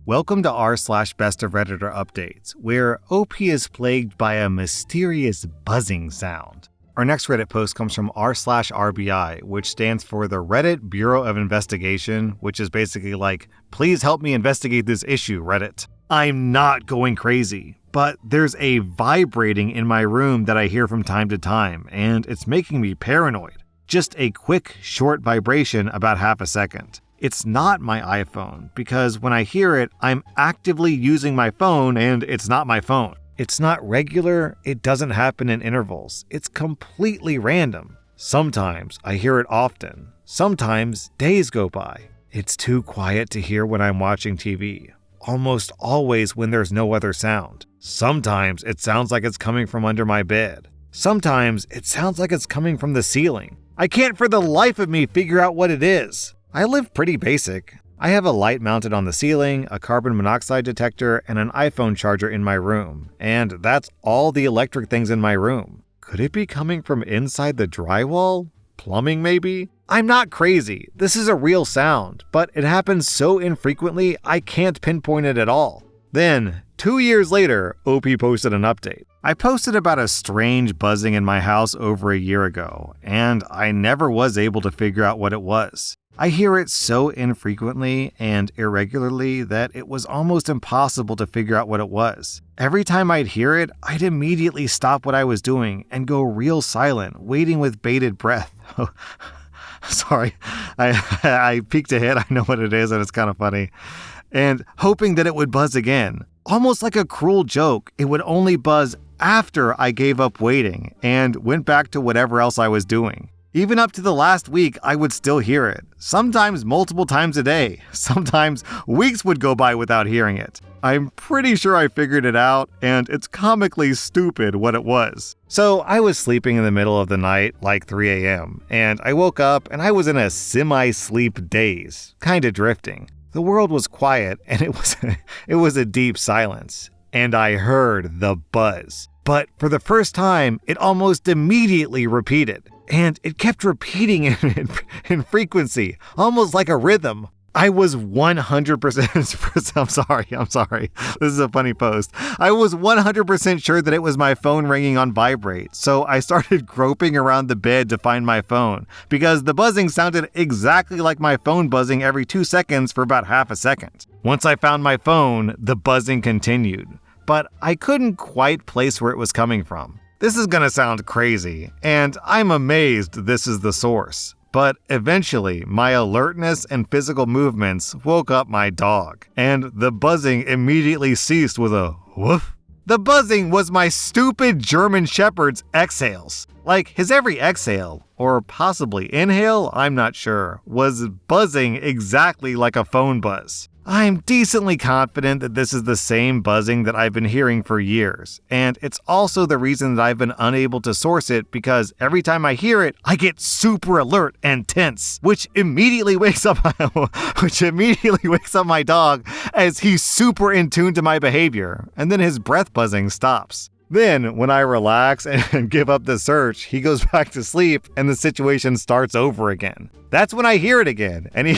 Welcome to r/slash best of Redditor updates, where OP is plagued by a mysterious buzzing sound. Our next Reddit post comes from r/RBI, which stands for the Reddit Bureau of Investigation, which is basically like, please help me investigate this issue, Reddit. I'm not going crazy, but there's a vibrating in my room that I hear from time to time, and it's making me paranoid. Just a quick, short vibration about half a second. It's not my iPhone, because when I hear it, I'm actively using my phone and it's not my phone. It's not regular, it doesn't happen in intervals. It's completely random. Sometimes I hear it often. Sometimes days go by. It's too quiet to hear when I'm watching TV. Almost always when there's no other sound. Sometimes it sounds like it's coming from under my bed. Sometimes it sounds like it's coming from the ceiling. I can't for the life of me figure out what it is. I live pretty basic. I have a light mounted on the ceiling, a carbon monoxide detector, and an iPhone charger in my room. And that's all the electric things in my room. Could it be coming from inside the drywall? Plumbing, maybe? I'm not crazy. This is a real sound, but it happens so infrequently, I can't pinpoint it at all. Then, 2 years later, OP posted an update. I posted about a strange buzzing in my house over a year ago, and I never was able to figure out what it was. I hear it so infrequently and irregularly that it was almost impossible to figure out what it was. Every time I'd hear it, I'd immediately stop what I was doing and go real silent, waiting with bated breath. Sorry, I peeked ahead, I know what it is and it's kind of funny. And hoping that it would buzz again. Almost like a cruel joke, it would only buzz after I gave up waiting and went back to whatever else I was doing. Even up to the last week, I would still hear it. Sometimes multiple times a day. Sometimes weeks would go by without hearing it. I'm pretty sure I figured it out, and it's comically stupid what it was. So I was sleeping in the middle of the night, like 3 a.m., and I woke up and I was in a semi-sleep daze, kinda drifting. The world was quiet, and it was a deep silence. And I heard the buzz. But for the first time, it almost immediately repeated. And it kept repeating in frequency, almost like a rhythm. I was 100%, I'm sorry. This is a funny post. I was 100% sure that it was my phone ringing on vibrate. So I started groping around the bed to find my phone because the buzzing sounded exactly like my phone buzzing every 2 seconds for about half a second. Once I found my phone, the buzzing continued, but I couldn't quite place where it was coming from. This is gonna sound crazy, and I'm amazed this is the source. But eventually, my alertness and physical movements woke up my dog, and the buzzing immediately ceased with a woof. The buzzing was my stupid German Shepherd's exhales. Like his every exhale, or possibly inhale, I'm not sure, was buzzing exactly like a phone buzz. I'm decently confident that this is the same buzzing that I've been hearing for years, and it's also the reason that I've been unable to source it because every time I hear it, I get super alert and tense, which immediately wakes up my dog as he's super in tune to my behavior, and then his breath buzzing stops. Then, when I relax and give up the search, he goes back to sleep and the situation starts over again. That's when I hear it again, and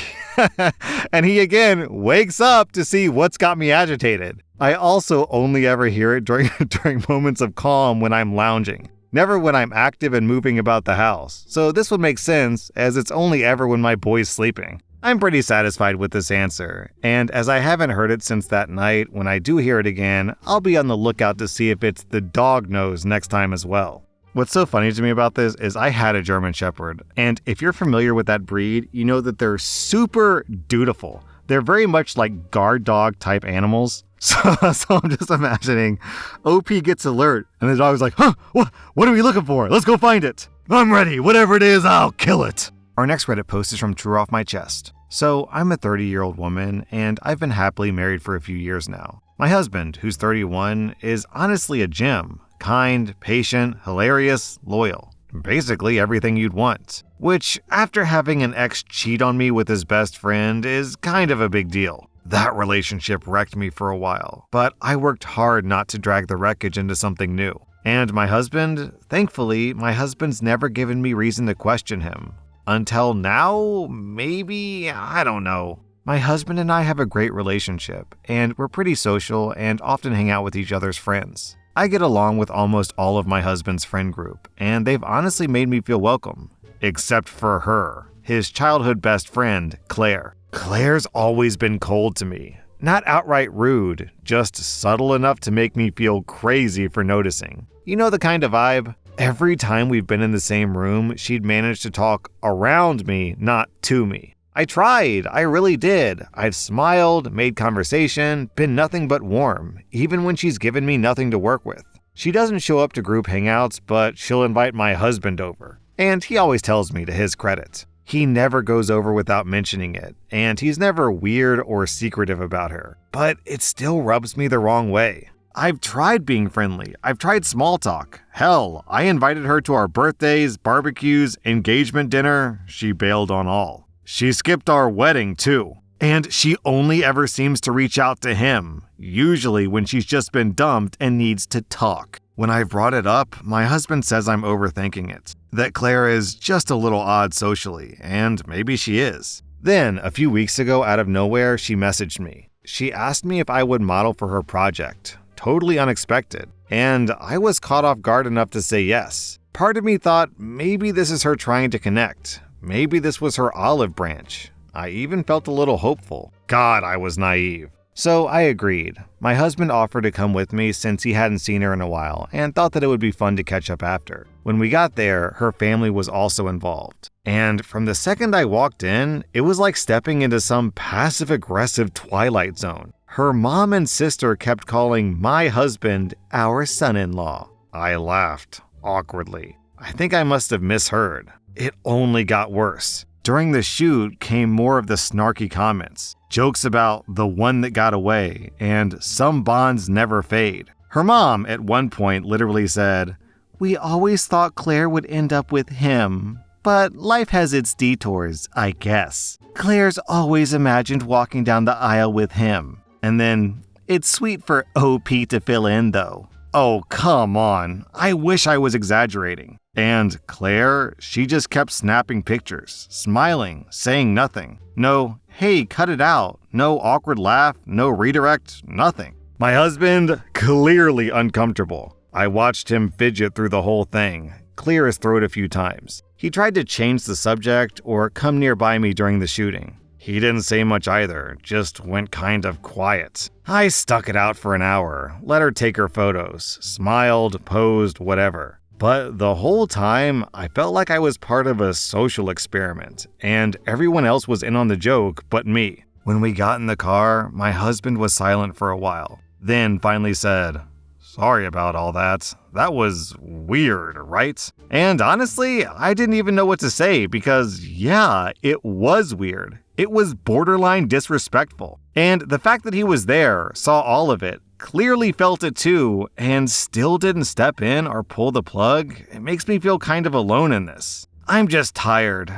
he again wakes up to see what's got me agitated. I also only ever hear it during moments of calm when I'm lounging, never when I'm active and moving about the house. So this would make sense, as it's only ever when my boy's sleeping. I'm pretty satisfied with this answer, and as I haven't heard it since that night, when I do hear it again, I'll be on the lookout to see if it's the dog nose next time as well. What's so funny to me about this is I had a German Shepherd, and if you're familiar with that breed, you know that they're super dutiful. They're very much like guard dog type animals. So I'm just imagining OP gets alert, and the dog's like, huh, what are we looking for? Let's go find it. I'm ready. Whatever it is, I'll kill it. Our next Reddit post is from True Off My Chest. So, I'm a 30-year-old woman, and I've been happily married for a few years now. My husband, who's 31, is honestly a gem. Kind, patient, hilarious, loyal. Basically everything you'd want. Which, after having an ex cheat on me with his best friend, is kind of a big deal. That relationship wrecked me for a while, but I worked hard not to drag the wreckage into something new. And my husband? Thankfully, my husband's never given me reason to question him. Until now, maybe? I don't know. My husband and I have a great relationship, and we're pretty social and often hang out with each other's friends. I get along with almost all of my husband's friend group, and they've honestly made me feel welcome. Except for her, his childhood best friend, Claire. Claire's always been cold to me. Not outright rude, just subtle enough to make me feel crazy for noticing. You know the kind of vibe? Every time we've been in the same room, she'd managed to talk around me, not to me. I tried, I really did. I've smiled, made conversation, been nothing but warm, even when she's given me nothing to work with. She doesn't show up to group hangouts, but she'll invite my husband over. And he always tells me to his credit. He never goes over without mentioning it, and he's never weird or secretive about her. But it still rubs me the wrong way. I've tried being friendly. I've tried small talk. Hell, I invited her to our birthdays, barbecues, engagement dinner. She bailed on all. She skipped our wedding, too. And she only ever seems to reach out to him, usually when she's just been dumped and needs to talk. When I've brought it up, my husband says I'm overthinking it, that Claire is just a little odd socially, and maybe she is. Then, a few weeks ago, out of nowhere, she messaged me. She asked me if I would model for her project. Totally unexpected, and I was caught off guard enough to say yes. Part of me thought maybe this is her trying to connect. Maybe this was her olive branch. I even felt a little hopeful. God, I was naive. So I agreed. My husband offered to come with me since he hadn't seen her in a while and thought that it would be fun to catch up after. When we got there, her family was also involved. And from the second I walked in, it was like stepping into some passive-aggressive Twilight Zone. Her mom and sister kept calling my husband our son-in-law. I laughed, awkwardly. I think I must have misheard. It only got worse. During the shoot came more of the snarky comments. Jokes about the one that got away and some bonds never fade. Her mom at one point literally said, "We always thought Claire would end up with him, but life has its detours, I guess. Claire's always imagined walking down the aisle with him." And then, "It's sweet for OP to fill in though." Oh, come on. I wish I was exaggerating. And Claire, she just kept snapping pictures, smiling, saying nothing. No, "Hey, cut it out." No awkward laugh, no redirect, nothing. My husband, clearly uncomfortable. I watched him fidget through the whole thing, clear his throat a few times. He tried to change the subject or come nearby me during the shooting. He didn't say much either, just went kind of quiet. I stuck it out for an hour, let her take her photos, smiled, posed, whatever. But the whole time, I felt like I was part of a social experiment, and everyone else was in on the joke but me. When we got in the car, my husband was silent for a while, then finally said, "Sorry about all that. That was weird, right?" And honestly, I didn't even know what to say because, yeah, it was weird. It was borderline disrespectful. And the fact that he was there, saw all of it, clearly felt it too, and still didn't step in or pull the plug, it makes me feel kind of alone in this. I'm just tired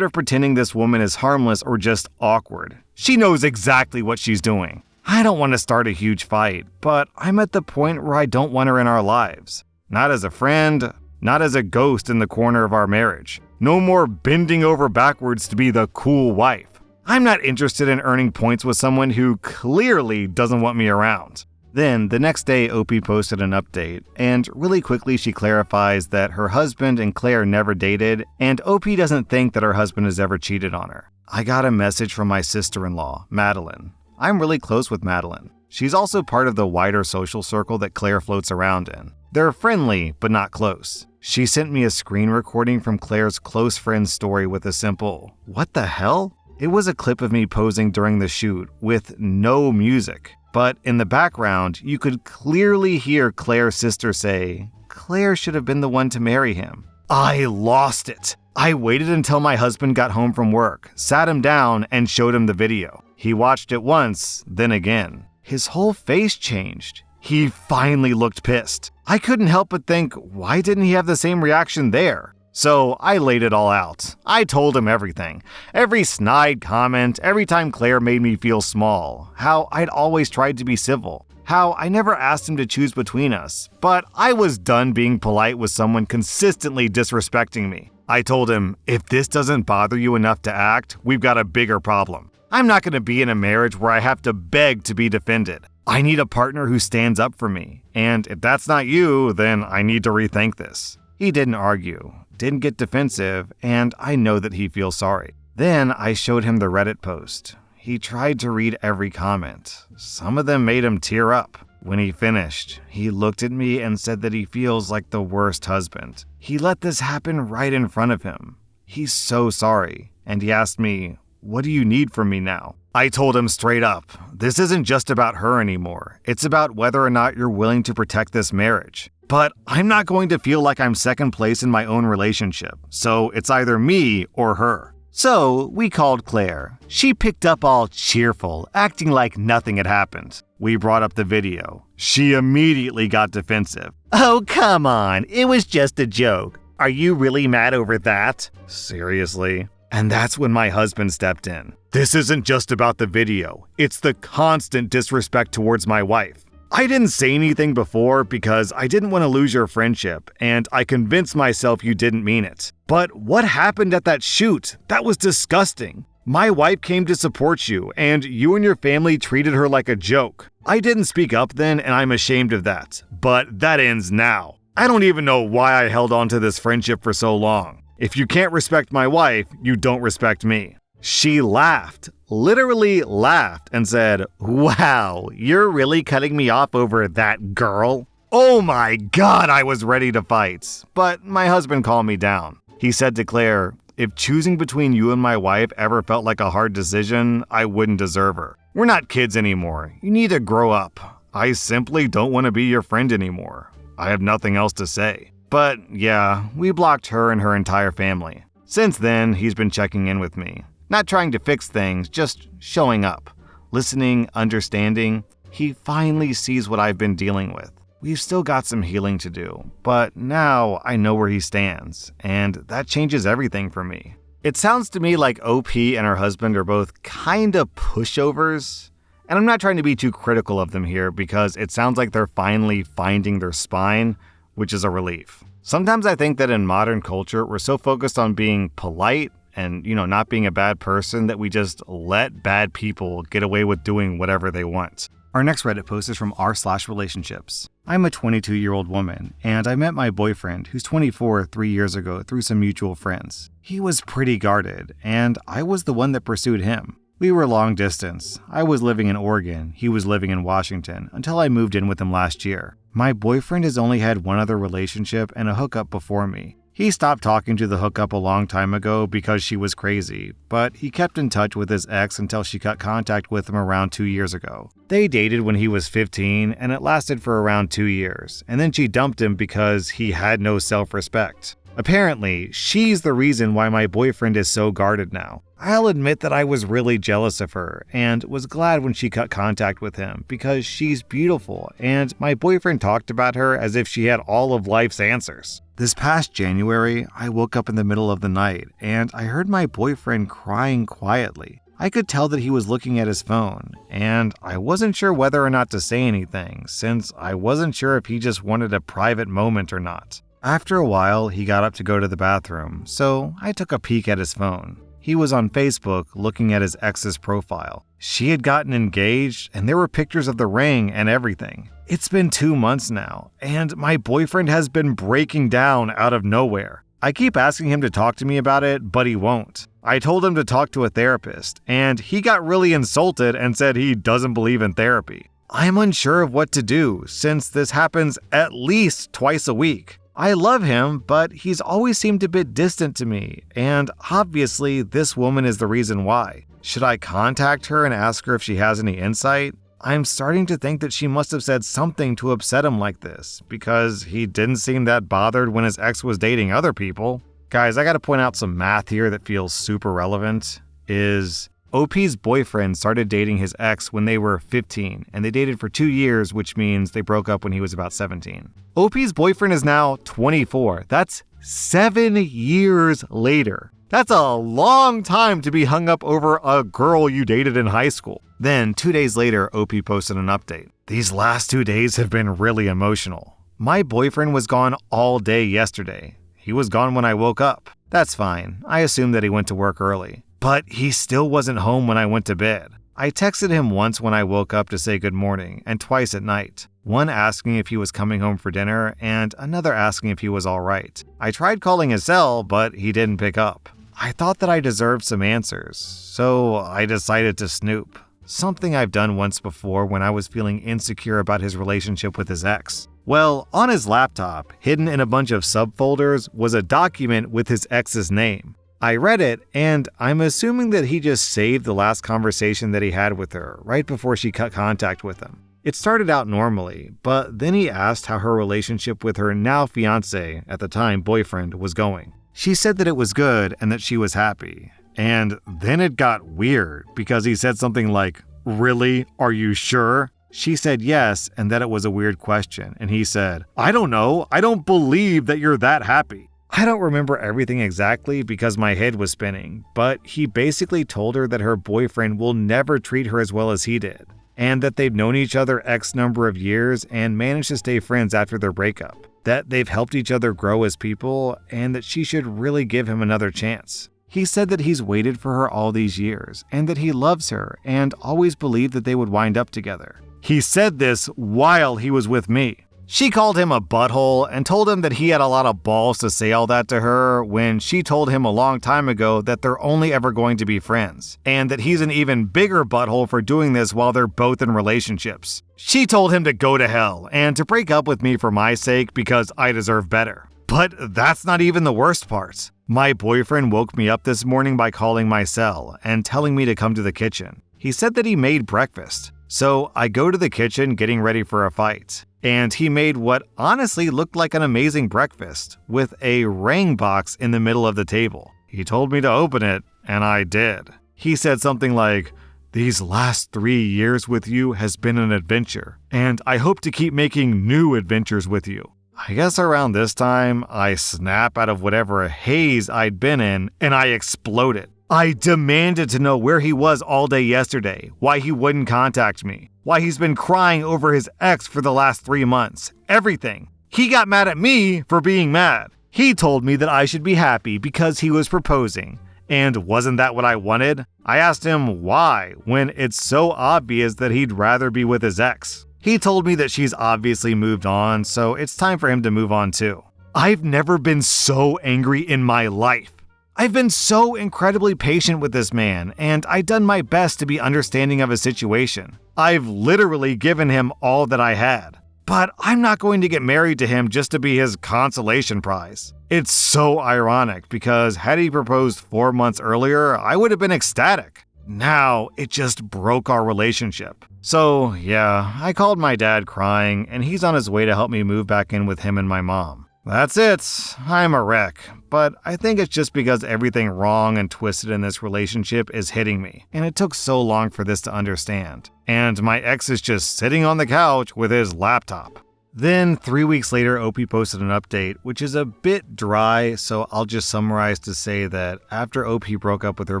of pretending this woman is harmless or just awkward. She knows exactly what she's doing. I don't want to start a huge fight, but I'm at the point where I don't want her in our lives. Not as a friend, not as a ghost in the corner of our marriage. No more bending over backwards to be the cool wife. I'm not interested in earning points with someone who clearly doesn't want me around. Then, the next day, OP posted an update, and really quickly she clarifies that her husband and Claire never dated, and OP doesn't think that her husband has ever cheated on her. I got a message from my sister-in-law, Madeline. I'm really close with Madeline. She's also part of the wider social circle that Claire floats around in. They're friendly, but not close. She sent me a screen recording from Claire's close friend's story with a simple, "What the hell?" It was a clip of me posing during the shoot with no music, but in the background, you could clearly hear Claire's sister say, "Claire should have been the one to marry him." I lost it. I waited until my husband got home from work, sat him down, and showed him the video. He watched it once, then again. His whole face changed. He finally looked pissed. I couldn't help but think, why didn't he have the same reaction there? So I laid it all out. I told him everything. Every snide comment, every time Claire made me feel small. How I'd always tried to be civil. How I never asked him to choose between us. But I was done being polite with someone consistently disrespecting me. I told him, if this doesn't bother you enough to act, we've got a bigger problem. I'm not going to be in a marriage where I have to beg to be defended. I need a partner who stands up for me, and if that's not you, then I need to rethink this. He didn't argue, didn't get defensive, and I know that he feels sorry. Then I showed him the Reddit post. He tried to read every comment. Some of them made him tear up. When he finished, he looked at me and said that he feels like the worst husband. He let this happen right in front of him. He's so sorry, and he asked me, "What do you need from me now?" I told him straight up, this isn't just about her anymore. It's about whether or not you're willing to protect this marriage. But I'm not going to feel like I'm second place in my own relationship, so it's either me or her. So we called Claire. She picked up all cheerful, acting like nothing had happened. We brought up the video. She immediately got defensive. "Oh, come on, it was just a joke. Are you really mad over that?" Seriously? And that's when my husband stepped in. "This isn't just about the video. It's the constant disrespect towards my wife. I didn't say anything before because I didn't want to lose your friendship, and I convinced myself you didn't mean it. But what happened at that shoot? That was disgusting. My wife came to support you, and you and your family treated her like a joke. I didn't speak up then, and I'm ashamed of that. But that ends now. I don't even know why I held on to this friendship for so long. If you can't respect my wife, you don't respect me." She laughed, literally laughed, and said, "Wow, you're really cutting me off over that girl?" Oh my God, I was ready to fight. But my husband calmed me down. He said to Claire, "If choosing between you and my wife ever felt like a hard decision, I wouldn't deserve her. We're not kids anymore. You need to grow up. I simply don't want to be your friend anymore." I have nothing else to say. But yeah, we blocked her and her entire family. Since then, he's been checking in with me. Not trying to fix things, just showing up. Listening, understanding. He finally sees what I've been dealing with. We've still got some healing to do, but now I know where he stands, and that changes everything for me. It sounds to me like OP and her husband are both kinda pushovers. And I'm not trying to be too critical of them here because it sounds like they're finally finding their spine, which is a relief. Sometimes I think that in modern culture, we're so focused on being polite and, not being a bad person that we just let bad people get away with doing whatever they want. Our next Reddit post is from r/relationships. I'm a 22-year-old woman, and I met my boyfriend, who's 24, 3 years ago through some mutual friends. He was pretty guarded, and I was the one that pursued him. We were long distance. I was living in Oregon, he was living in Washington, until I moved in with him last year. My boyfriend has only had one other relationship and a hookup before me. He stopped talking to the hookup a long time ago because she was crazy, but he kept in touch with his ex until she cut contact with him around 2 years ago. They dated when he was 15, and it lasted for around 2 years, and then she dumped him because he had no self-respect. Apparently, she's the reason why my boyfriend is so guarded now. I'll admit that I was really jealous of her and was glad when she cut contact with him because she's beautiful and my boyfriend talked about her as if she had all of life's answers. This past January, I woke up in the middle of the night and I heard my boyfriend crying quietly. I could tell that he was looking at his phone, and I wasn't sure whether or not to say anything since I wasn't sure if he just wanted a private moment or not. After a while, he got up to go to the bathroom, so I took a peek at his phone. He was on Facebook looking at his ex's profile. She had gotten engaged, and there were pictures of the ring and everything. It's been 2 months now, and my boyfriend has been breaking down out of nowhere. I keep asking him to talk to me about it, but he won't. I told him to talk to a therapist, and he got really insulted and said he doesn't believe in therapy. I'm unsure of what to do, since this happens at least twice a week. I love him, but he's always seemed a bit distant to me, and obviously this woman is the reason why. Should I contact her and ask her if she has any insight? I'm starting to think that she must have said something to upset him like this, because he didn't seem that bothered when his ex was dating other people. Guys, I gotta point out some math here that feels super relevant, is OP's boyfriend started dating his ex when they were 15, and they dated for 2 years, which means they broke up when he was about 17. OP's boyfriend is now 24. That's 7 years later. That's a long time to be hung up over a girl you dated in high school. Then 2 days later, OP posted an update. These last 2 days have been really emotional. My boyfriend was gone all day yesterday. He was gone when I woke up. That's fine. I assumed that he went to work early. but he still wasn't home when I went to bed. I texted him once when I woke up to say good morning, and twice at night. One asking if he was coming home for dinner, and another asking if he was alright. I tried calling his cell, but he didn't pick up. I thought that I deserved some answers, so I decided to snoop. Something I've done once before when I was feeling insecure about his relationship with his ex. Well, on his laptop, hidden in a bunch of subfolders, was a document with his ex's name. I read it, and I'm assuming that he just saved the last conversation that he had with her right before she cut contact with him. It started out normally, but then he asked how her relationship with her now fiance, at the time boyfriend, was going. She said that it was good and that she was happy. And then it got weird because he said something like, "Really? Are you sure?" She said yes, and that it was a weird question, and he said, "I don't know. I don't believe that you're that happy." I don't remember everything exactly because my head was spinning, but he basically told her that her boyfriend will never treat her as well as he did, and that they've known each other X number of years and managed to stay friends after their breakup, that they've helped each other grow as people, and that she should really give him another chance. He said that he's waited for her all these years, and that he loves her and always believed that they would wind up together. He said this while he was with me. She called him a butthole and told him that he had a lot of balls to say all that to her when she told him a long time ago that they're only ever going to be friends, and that he's an even bigger butthole for doing this while they're both in relationships. She told him to go to hell and to break up with me for my sake because I deserve better. But that's not even the worst part. My boyfriend woke me up this morning by calling my cell and telling me to come to the kitchen. He said that he made breakfast. So I go to the kitchen getting ready for a fight. And he made what honestly looked like an amazing breakfast with a ring box in the middle of the table. He told me to open it, and I did. He said something like, "These last 3 years with you has been an adventure, and I hope to keep making new adventures with you." I guess around this time, I snap out of whatever haze I'd been in, and I exploded. I demanded to know where he was all day yesterday, why he wouldn't contact me, why he's been crying over his ex for the last 3 months, everything. He got mad at me for being mad. He told me that I should be happy because he was proposing. And wasn't that what I wanted? I asked him why, when it's so obvious that he'd rather be with his ex. He told me that she's obviously moved on, so it's time for him to move on too. I've never been so angry in my life. I've been so incredibly patient with this man, and I've done my best to be understanding of his situation. I've literally given him all that I had. But I'm not going to get married to him just to be his consolation prize. It's so ironic because had he proposed 4 months earlier, I would have been ecstatic. Now, it just broke our relationship. So, yeah, I called my dad crying, and he's on his way to help me move back in with him and my mom. That's it. I'm a wreck, but I think it's just because everything wrong and twisted in this relationship is hitting me, and it took so long for this to understand. And my ex is just sitting on the couch with his laptop. Then 3 weeks later, OP posted an update, which is a bit dry, so I'll just summarize to say that after OP broke up with her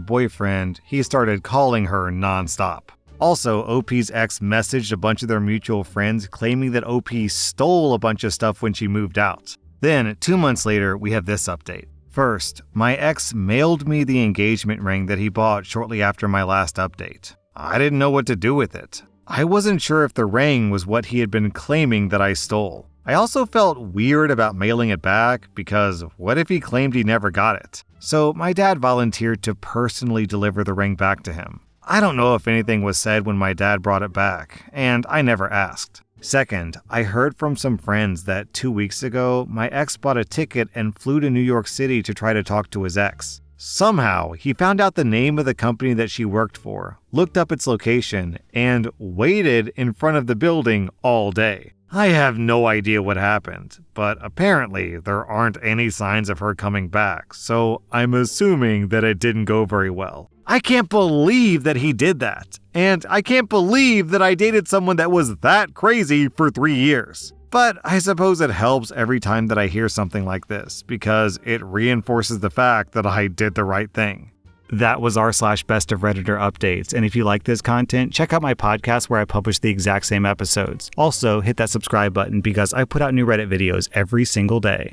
boyfriend, he started calling her nonstop. Also, OP's ex messaged a bunch of their mutual friends claiming that OP stole a bunch of stuff when she moved out. Then, 2 months later, we have this update. First, my ex mailed me the engagement ring that he bought shortly after my last update. I didn't know what to do with it. I wasn't sure if the ring was what he had been claiming that I stole. I also felt weird about mailing it back because what if he claimed he never got it? So my dad volunteered to personally deliver the ring back to him. I don't know if anything was said when my dad brought it back, and I never asked. Second, I heard from some friends that 2 weeks ago, my ex bought a ticket and flew to New York City to try to talk to his ex. Somehow, he found out the name of the company that she worked for, looked up its location, and waited in front of the building all day. I have no idea what happened, but apparently there aren't any signs of her coming back, so I'm assuming that it didn't go very well. I can't believe that he did that, and I can't believe that I dated someone that was that crazy for 3 years. But I suppose it helps every time that I hear something like this, because it reinforces the fact that I did the right thing. That was r/Best of Redditor updates, and if you like this content, check out my podcast where I publish the exact same episodes. Also, hit that subscribe button because I put out new Reddit videos every single day.